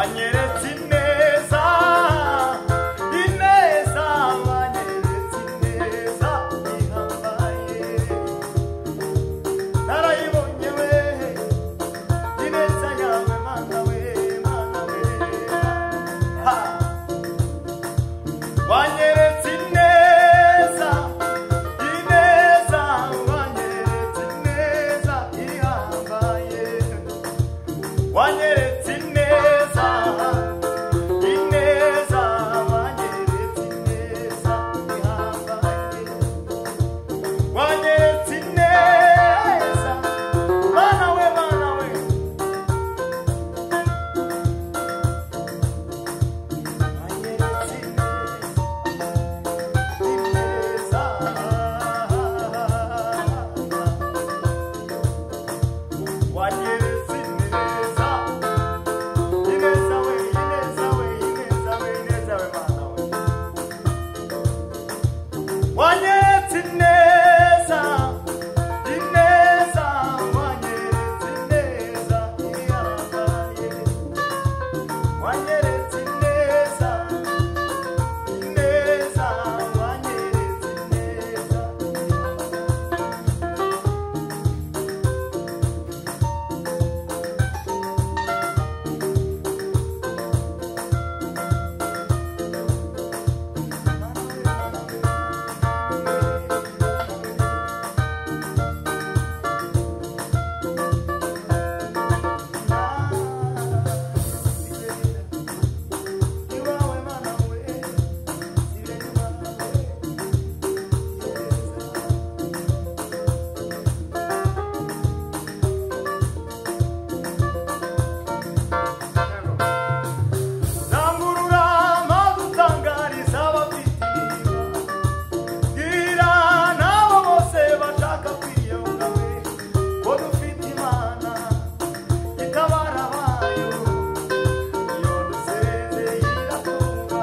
wanyeretse ineza, ineza, wanyeretse ineza ihambaye, narayibonye we, ineza yawe mana we, mana we, ha, wanyeretse ineza, ineza, wanyeretse ineza ihambaye, wanyeretse ineza, ineza, wanyeretse ineza ihambaye, wanyeretse ineza, mana we, mana we, wanyeretse ineza, wanyeretse ineza, ineza we, ineza we, ineza we, ineza we, mana we, wanyeretse ineza, ineza, wanyeretse ineza ihambaye, wanyeretse ineza, ineza, wanyeretse ineza iwawe mana we, rangurura amadutangariza abafite iriba, bwira n'abo bose bashaka kwiyunga we, ko dufite Imana itabara abayo, iyo dusezeye iratumva,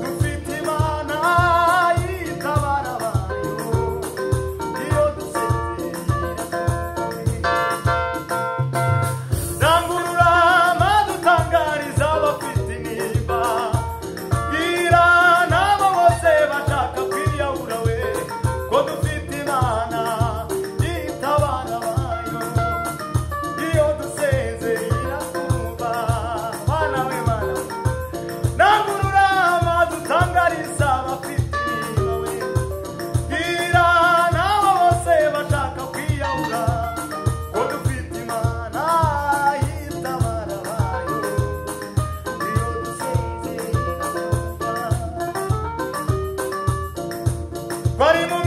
dufite Imana itabara abayo, iyo dusezeye iratumva, rangurura amadutangariza abafite intimba, bwira n'abo bose bashaka kwiyahura we, ko dufite Imana itabara abayo, iyo dusezeye iratumva, mana we, mana we, rangurura amadutangariza abafite intimba we, bwira n'abo bose bashaka kwiyahura, ko dufite Imana itabara abayo, iyo dusezeye iratumva, bari mu